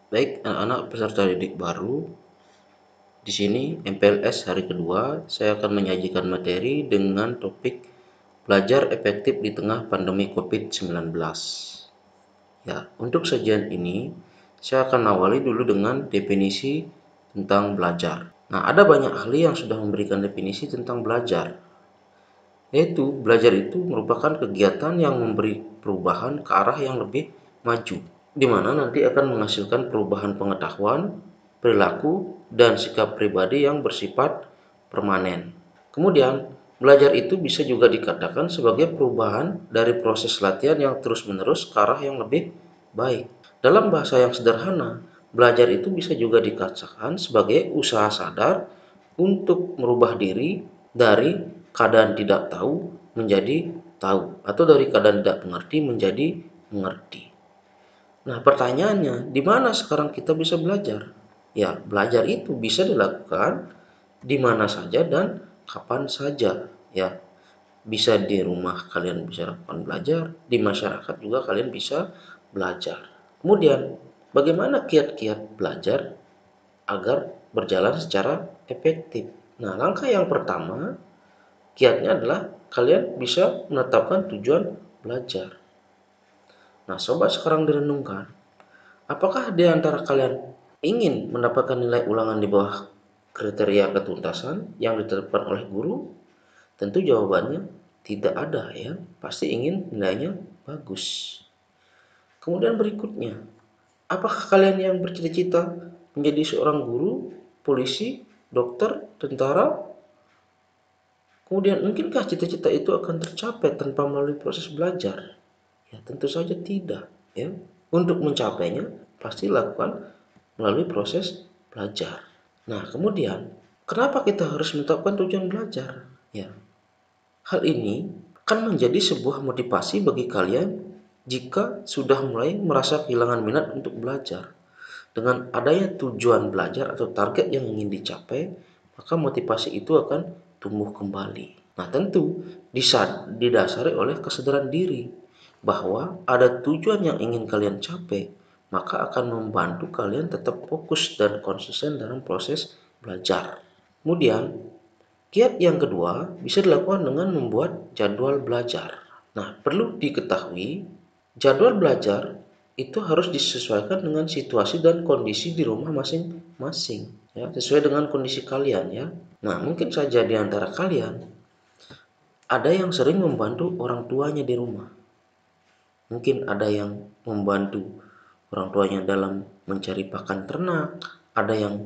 Baik anak-anak peserta didik baru, di sini MPLS hari kedua saya akan menyajikan materi dengan topik belajar efektif di tengah pandemi COVID-19. Ya, untuk sajian ini saya akan awali dulu dengan definisi tentang belajar. Nah, ada banyak ahli yang sudah memberikan definisi tentang belajar, yaitu belajar itu merupakan kegiatan yang memberi perubahan ke arah yang lebih maju, di mana nanti akan menghasilkan perubahan pengetahuan, perilaku, dan sikap pribadi yang bersifat permanen. Kemudian, belajar itu bisa juga dikatakan sebagai perubahan dari proses latihan yang terus-menerus ke arah yang lebih baik. Dalam bahasa yang sederhana, belajar itu bisa juga dikatakan sebagai usaha sadar untuk merubah diri dari keadaan tidak tahu menjadi tahu, atau dari keadaan tidak mengerti menjadi mengerti. Nah, pertanyaannya, di mana sekarang kita bisa belajar? Ya, belajar itu bisa dilakukan di mana saja dan kapan saja. Ya, bisa di rumah kalian bisa lakukan belajar, di masyarakat juga kalian bisa belajar. Kemudian, bagaimana kiat-kiat belajar agar berjalan secara efektif? Nah, langkah yang pertama, kiatnya adalah kalian bisa menetapkan tujuan belajar. Nah, coba sekarang direnungkan. Apakah di antara kalian ingin mendapatkan nilai ulangan di bawah kriteria ketuntasan yang ditetapkan oleh guru? Tentu jawabannya tidak ada ya. Pasti ingin nilainya bagus. Kemudian berikutnya, apakah kalian yang bercita-cita menjadi seorang guru, polisi, dokter, tentara? Kemudian mungkinkah cita-cita itu akan tercapai tanpa melalui proses belajar? Ya, tentu saja tidak, ya. Untuk mencapainya pasti lakukan melalui proses belajar. Nah, kemudian kenapa kita harus menetapkan tujuan belajar? Ya, hal ini akan menjadi sebuah motivasi bagi kalian jika sudah mulai merasa kehilangan minat untuk belajar. Dengan adanya tujuan belajar atau target yang ingin dicapai, maka motivasi itu akan tumbuh kembali. Nah, tentu didasari oleh kesadaran diri bahwa ada tujuan yang ingin kalian capai, maka akan membantu kalian tetap fokus dan konsisten dalam proses belajar. Kemudian, kiat yang kedua bisa dilakukan dengan membuat jadwal belajar. Nah, perlu diketahui, jadwal belajar itu harus disesuaikan dengan situasi dan kondisi di rumah masing-masing, ya, sesuai dengan kondisi kalian ya. Nah, mungkin saja di antara kalian ada yang sering membantu orang tuanya di rumah. Mungkin ada yang membantu orang tuanya dalam mencari pakan ternak, ada yang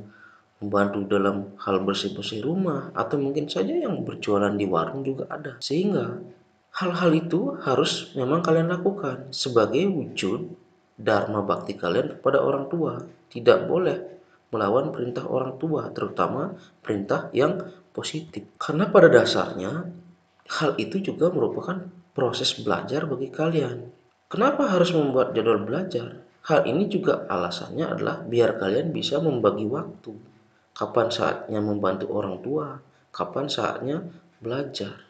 membantu dalam hal bersih-bersih rumah, atau mungkin saja yang berjualan di warung juga ada. Sehingga hal-hal itu harus memang kalian lakukan sebagai wujud dharma bakti kalian kepada orang tua. Tidak boleh melawan perintah orang tua, terutama perintah yang positif. Karena pada dasarnya hal itu juga merupakan proses belajar bagi kalian. Kenapa harus membuat jadwal belajar? Hal ini juga alasannya adalah biar kalian bisa membagi waktu. Kapan saatnya membantu orang tua, kapan saatnya belajar.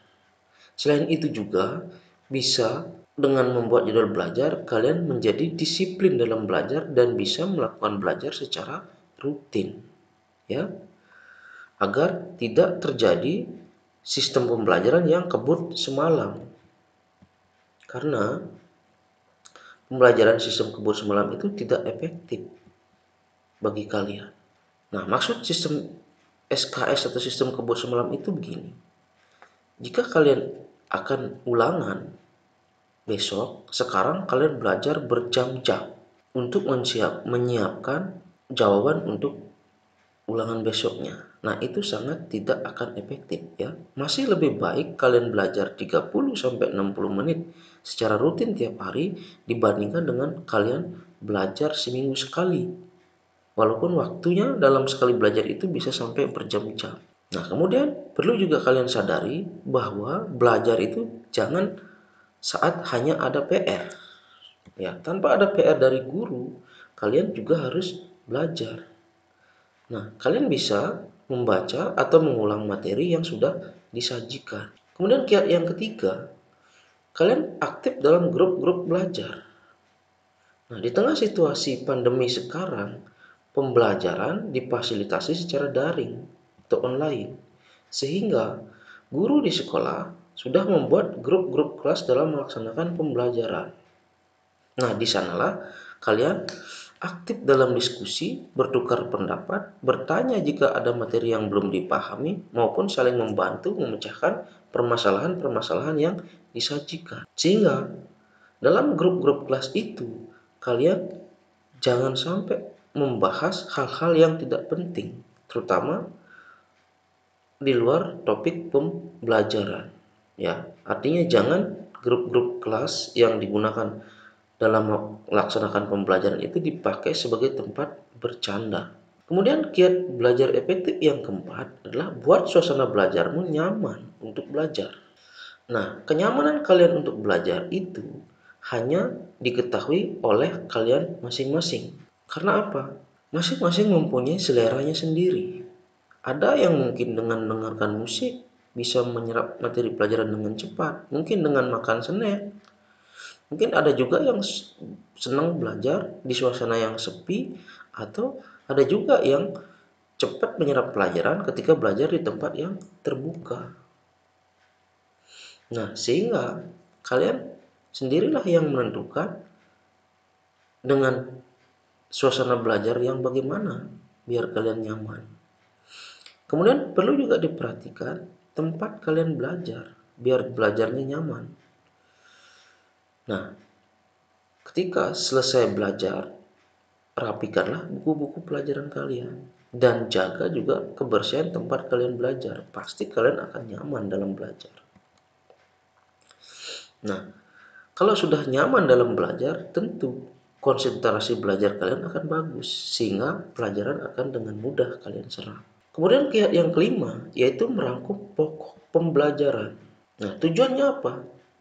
Selain itu juga bisa dengan membuat jadwal belajar, kalian menjadi disiplin dalam belajar dan bisa melakukan belajar secara rutin. Ya, agar tidak terjadi sistem pembelajaran yang kebut semalam. Karena pembelajaran sistem kebut semalam itu tidak efektif bagi kalian. Nah, maksud sistem SKS atau sistem kebut semalam itu begini. Jika kalian akan ulangan besok, sekarang kalian belajar berjam-jam untuk menyiapkan jawaban untuk ulangan besoknya. Nah, itu sangat tidak akan efektif ya. Masih lebih baik kalian belajar 30 sampai 60 menit secara rutin tiap hari dibandingkan dengan kalian belajar seminggu sekali. Walaupun waktunya dalam sekali belajar itu bisa sampai berjam-jam. Nah, kemudian perlu juga kalian sadari bahwa belajar itu jangan saat hanya ada PR. Ya, tanpa ada PR dari guru, kalian juga harus belajar. Nah, kalian bisa membaca atau mengulang materi yang sudah disajikan. Kemudian kiat yang ketiga, kalian aktif dalam grup-grup belajar. Nah, di tengah situasi pandemi sekarang, pembelajaran difasilitasi secara daring atau online, sehingga guru di sekolah sudah membuat grup-grup kelas dalam melaksanakan pembelajaran. Nah, di sanalah kalian aktif dalam diskusi, bertukar pendapat, bertanya jika ada materi yang belum dipahami, maupun saling membantu memecahkan permasalahan-permasalahan yang disajikan. Sehingga dalam grup-grup kelas itu, kalian jangan sampai membahas hal-hal yang tidak penting, terutama di luar topik pembelajaran. Ya, artinya jangan grup-grup kelas yang digunakan dalam melaksanakan pembelajaran itu dipakai sebagai tempat bercanda. Kemudian kiat belajar efektif yang keempat adalah buat suasana belajarmu nyaman untuk belajar. Nah, kenyamanan kalian untuk belajar itu hanya diketahui oleh kalian masing-masing. Karena apa? Masing-masing mempunyai seleranya sendiri. Ada yang mungkin dengan mendengarkan musik bisa menyerap materi pelajaran dengan cepat, mungkin dengan makan snack. Mungkin ada juga yang senang belajar di suasana yang sepi, atau ada juga yang cepat menyerap pelajaran ketika belajar di tempat yang terbuka. Nah, sehingga kalian sendirilah yang menentukan dengan suasana belajar yang bagaimana biar kalian nyaman. Kemudian perlu juga diperhatikan tempat kalian belajar biar belajarnya nyaman. Nah, ketika selesai belajar, rapikanlah buku-buku pelajaran kalian dan jaga juga kebersihan tempat kalian belajar. Pasti kalian akan nyaman dalam belajar. Nah, kalau sudah nyaman dalam belajar, tentu konsentrasi belajar kalian akan bagus, sehingga pelajaran akan dengan mudah kalian serap. Kemudian kiat yang kelima, yaitu merangkum pokok pembelajaran. Nah, tujuannya apa?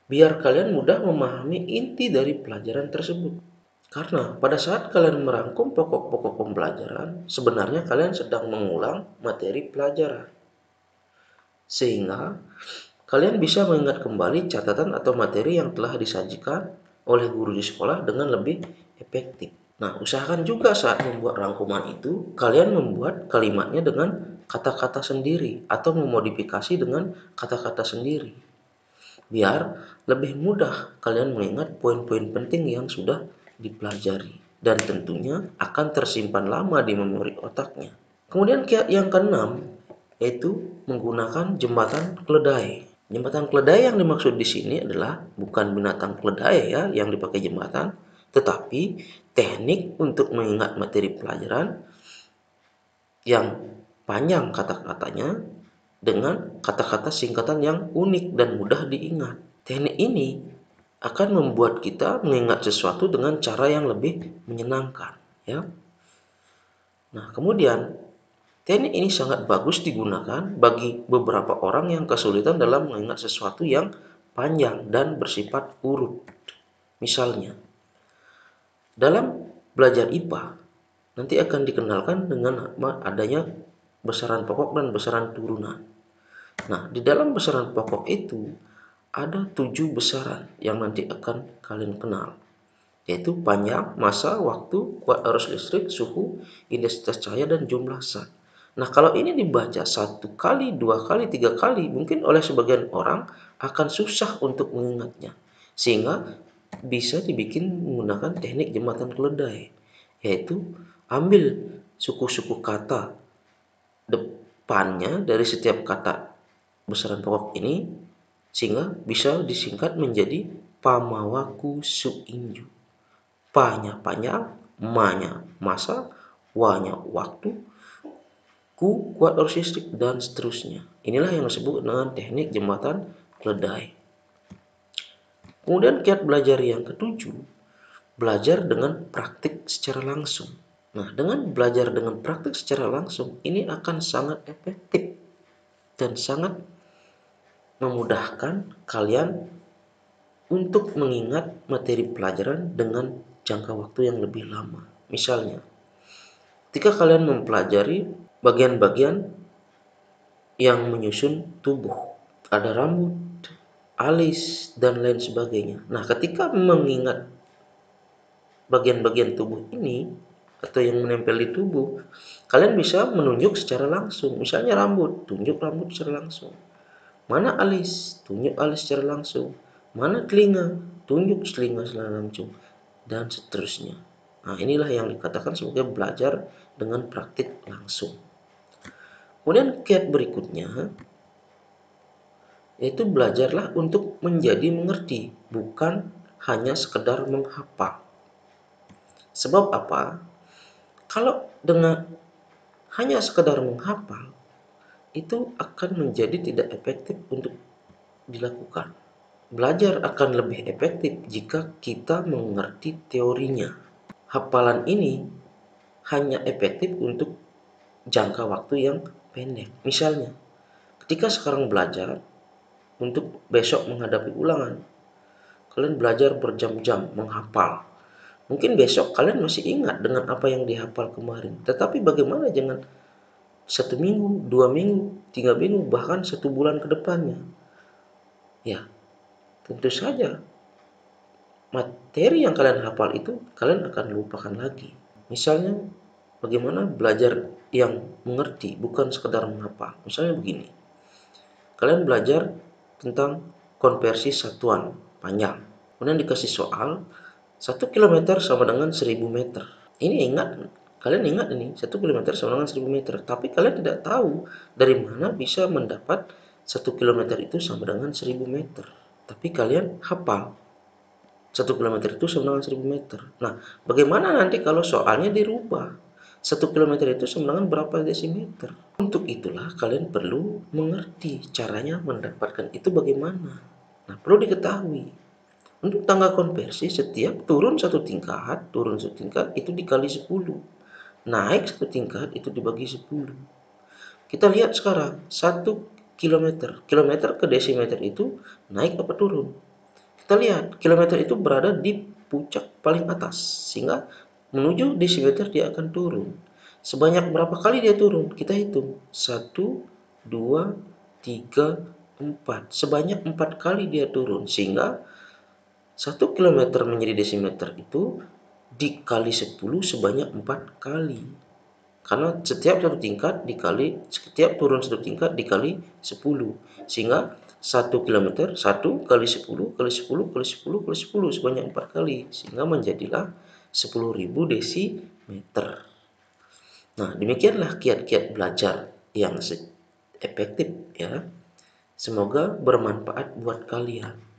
Biar kalian mudah memahami inti dari pelajaran tersebut. Karena pada saat kalian merangkum pokok-pokok pembelajaran, sebenarnya kalian sedang mengulang materi pelajaran. Sehingga kalian bisa mengingat kembali catatan atau materi yang telah disajikan oleh guru di sekolah dengan lebih efektif. Nah, usahakan juga saat membuat rangkuman itu, kalian membuat kalimatnya dengan kata-kata sendiri atau memodifikasi dengan kata-kata sendiri. Biar lebih mudah kalian mengingat poin-poin penting yang sudah dipelajari. Dan tentunya akan tersimpan lama di memori otaknya. Kemudian kiat yang keenam, yaitu menggunakan jembatan keledai. Jembatan keledai yang dimaksud di sini adalah bukan binatang keledai ya yang dipakai jembatan, tetapi teknik untuk mengingat materi pelajaran yang panjang kata-katanya dengan kata-kata singkatan yang unik dan mudah diingat. Teknik ini akan membuat kita mengingat sesuatu dengan cara yang lebih menyenangkan, ya. Nah, kemudian teknik ini sangat bagus digunakan bagi beberapa orang yang kesulitan dalam mengingat sesuatu yang panjang dan bersifat urut. Misalnya, dalam belajar IPA, nanti akan dikenalkan dengan adanya besaran pokok dan besaran turunan. Nah, di dalam besaran pokok itu ada 7 besaran yang nanti akan kalian kenal, yaitu panjang, massa, waktu, kuat arus listrik, suhu, intensitas cahaya, dan jumlah zat. Nah, kalau ini dibaca 1 kali, 2 kali, 3 kali, mungkin oleh sebagian orang akan susah untuk mengingatnya. Sehingga bisa dibikin menggunakan teknik jembatan keledai, yaitu ambil suku-suku kata depannya dari setiap kata besaran pokok ini, sehingga bisa disingkat menjadi pamawaku suinju. Pa-nya panjang, ma-nya masa, wa-nya waktu, ku kuat arus listrik, dan seterusnya. Inilah yang disebut dengan teknik jembatan keledai. Kemudian kiat belajar yang ketujuh, belajar dengan praktik secara langsung. Nah, dengan belajar dengan praktik secara langsung, ini akan sangat efektif dan sangat memudahkan kalian untuk mengingat materi pelajaran dengan jangka waktu yang lebih lama. Misalnya, ketika kalian mempelajari bagian-bagian yang menyusun tubuh, ada rambut, alis, dan lain sebagainya. Nah, ketika mengingat bagian-bagian tubuh ini atau yang menempel di tubuh, kalian bisa menunjuk secara langsung. Misalnya rambut, tunjuk rambut secara langsung. Mana alis, tunjuk alis secara langsung. Mana telinga, tunjuk telinga secara langsung. Dan seterusnya. Nah, inilah yang dikatakan sebagai belajar dengan praktik langsung. Kemudian kiat berikutnya, yaitu belajarlah untuk menjadi mengerti, bukan hanya sekedar menghafal. Sebab apa? Kalau dengan hanya sekedar menghafal, itu akan menjadi tidak efektif untuk dilakukan. Belajar akan lebih efektif jika kita mengerti teorinya. Hafalan ini hanya efektif untuk jangka waktu yang pendek. Misalnya, ketika sekarang belajar untuk besok menghadapi ulangan, kalian belajar berjam-jam menghafal. Mungkin besok kalian masih ingat dengan apa yang dihafal kemarin. Tetapi bagaimana dengan 1 minggu, 2 minggu, 3 minggu, bahkan 1 bulan ke depannya? Ya, tentu saja materi yang kalian hafal itu kalian akan lupakan lagi. Misalnya, bagaimana belajar yang mengerti, bukan sekedar menghafal. Misalnya begini, kalian belajar tentang konversi satuan panjang. Kemudian dikasih soal, 1 kilometer sama dengan 1000 meter. Ini kalian ingat ini, 1 kilometer sama dengan 1000 meter. Tapi kalian tidak tahu dari mana bisa mendapat 1 kilometer itu sama dengan 1000 meter. Tapi kalian hafal 1 kilometer itu sama dengan 1000 meter. Nah, bagaimana nanti kalau soalnya dirubah? 1 kilometer itu sama dengan berapa desimeter? Untuk itulah kalian perlu mengerti caranya mendapatkan itu bagaimana. Nah, perlu diketahui. Untuk tangga konversi, setiap turun satu tingkat itu dikali 10. Naik satu tingkat itu dibagi 10. Kita lihat sekarang, 1 kilometer. Kilometer ke desimeter itu naik apa turun? Kita lihat, kilometer itu berada di puncak paling atas, sehingga menuju desimeter dia akan turun. Sebanyak berapa kali dia turun? Kita hitung. 1, 2, 3, 4. Sebanyak 4 kali dia turun, sehingga 1 kilometer menjadi desimeter itu dikali 10 sebanyak 4 kali. Karena setiap turun satu tingkat dikali 10. Sehingga 1 kilometer 1 kali 10 kali 10 kali 10 kali 10 sebanyak 4 kali. Sehingga menjadilah 10.000 desimeter. Nah, demikianlah kiat-kiat belajar yang efektif ya. Semoga bermanfaat buat kalian.